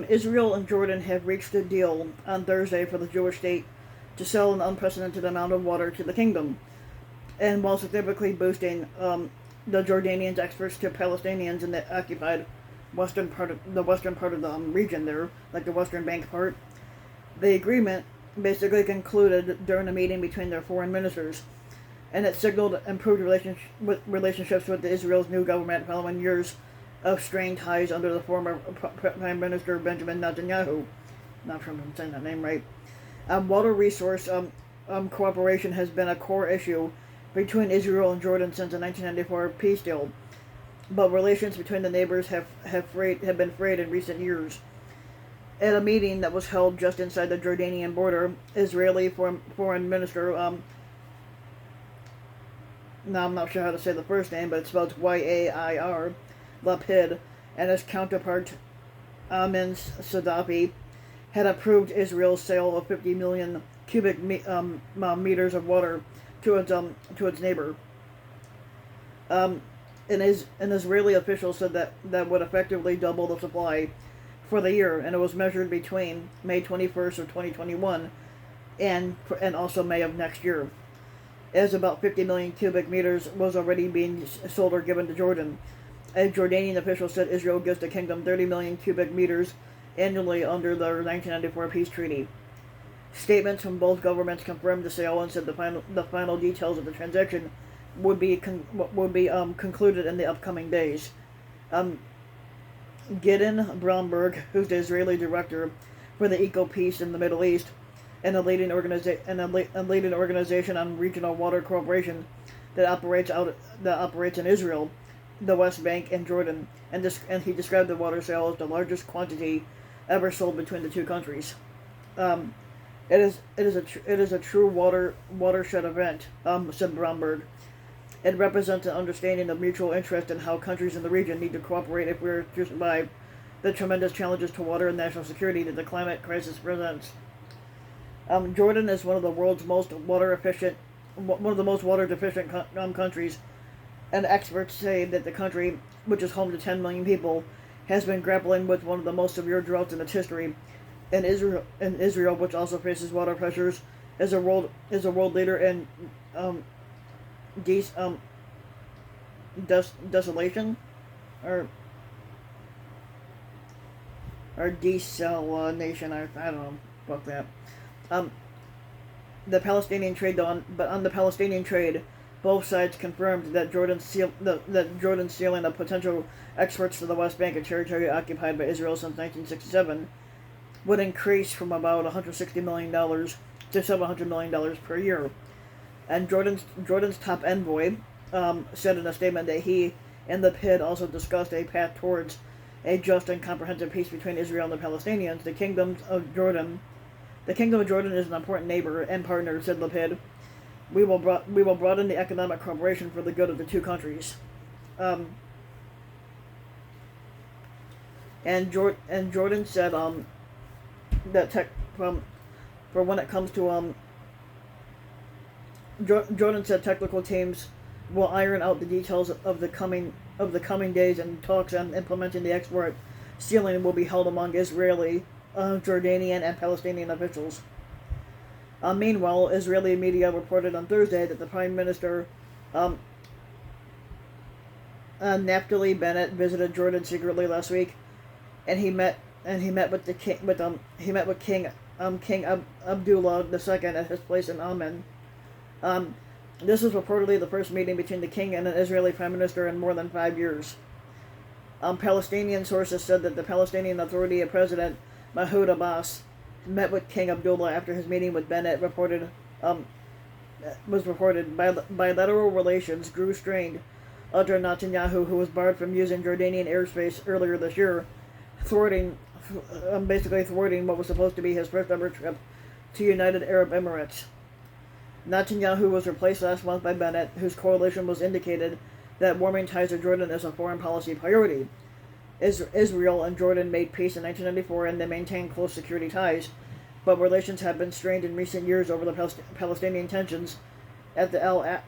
Israel and Jordan have reached a deal on Thursday for the Jewish state to sell an unprecedented amount of water to the kingdom, and while significantly boosting the Jordanians' exports to Palestinians in the occupied western part of the region there, like the Western Bank part. The agreement basically concluded during a meeting between their foreign ministers, and it signaled improved relationships with Israel's new government following years of strained ties under the former Prime Minister Benjamin Netanyahu. Not sure if I'm saying that name right. Water resource cooperation has been a core issue between Israel and Jordan since the 1994 peace deal, but relations between the neighbors have been frayed in recent years. At a meeting that was held just inside the Jordanian border, Israeli Foreign Minister, now I'm not sure how to say the first name, but it's spelled Yair Lapid, and his counterpart Amin Sadafi had approved Israel's sale of 50 million cubic meters of water to its neighbor. An Israeli official said that would effectively double the supply for the year, and it was measured between May 21st of 2021 and also May of next year, as about 50 million cubic meters was already being sold or given to Jordan. A Jordanian official said Israel gives the kingdom 30 million cubic meters annually under the 1994 peace treaty. Statements from both governments confirmed the sale and said the final details of the transaction would be concluded in the upcoming days. Gideon Bromberg, who's the Israeli director for the Eco Peace in the Middle East, and a leading organization on regional water cooperation that operates in Israel, the West Bank, and Jordan, and he described the water sale as the largest quantity ever sold between the two countries. It is a true watershed event, said Bromberg. It represents an understanding of mutual interest in how countries in the region need to cooperate if we are to survive the tremendous challenges to water and national security that the climate crisis presents. Jordan is one of the most water deficient countries, and experts say that the country, which is home to 10 million people, has been grappling with one of the most severe droughts in its history. And Israel, which also faces water pressures, is a world leader in desolation or desalination. I don't know. Fuck that. The Palestinian trade on the Palestinian trade, both sides confirmed that Jordan's ceiling of potential exports to the West Bank, a territory occupied by Israel since 1967, would increase from about $160 million to $700 million per year. And Jordan's top envoy said in a statement that he and the PID also discussed a path towards a just and comprehensive peace between Israel and the Palestinians. The Kingdom of Jordan is an important neighbor and partner, said Lapid. We will broaden the economic cooperation for the good of the two countries. And Jordan said that for when it comes to Jordan said technical teams will iron out the details of the coming days, and talks on implementing the export ceiling will be held among Israeli, Jordanian, and Palestinian officials. Meanwhile, Israeli media reported on Thursday that the Prime Minister Naftali Bennett visited Jordan secretly last week, and he met with King Abdullah II at his place in Amman. This was reportedly the first meeting between the king and an Israeli prime minister in more than 5 years. Palestinian sources said that the Palestinian Authority of President Mahmoud Abbas met with King Abdullah after his meeting with Bennett. Bilateral relations grew strained under Netanyahu, who was barred from using Jordanian airspace earlier this year, thwarting what was supposed to be his first ever trip to United Arab Emirates. Netanyahu was replaced last month by Bennett, whose coalition was indicated that warming ties to Jordan is a foreign policy priority. Israel and Jordan made peace in 1994, and they maintain close security ties, but relations have been strained in recent years over the Palestinian tensions at the Al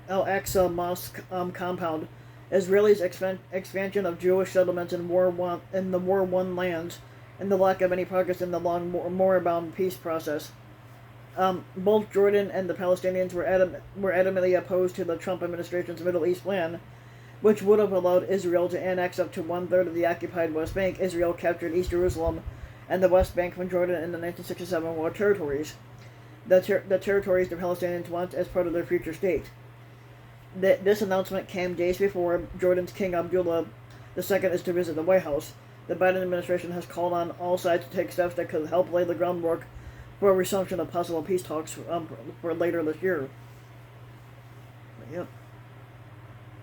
Aqsa Mosque compound Israel's expansion of Jewish settlements in the war-won lands, and the lack of any progress in the long moribund peace process. Both Jordan and the Palestinians were adamantly opposed to the Trump administration's Middle East plan, which would have allowed Israel to annex up to one-third of the occupied West Bank. Israel captured East Jerusalem and the West Bank from Jordan in the 1967 war territories. The territories the Palestinians want as part of their future state. This announcement came days before Jordan's King Abdullah II is to visit the White House. The Biden administration has called on all sides to take steps that could help lay the groundwork for a resumption of possible peace talks for later this year. Yep.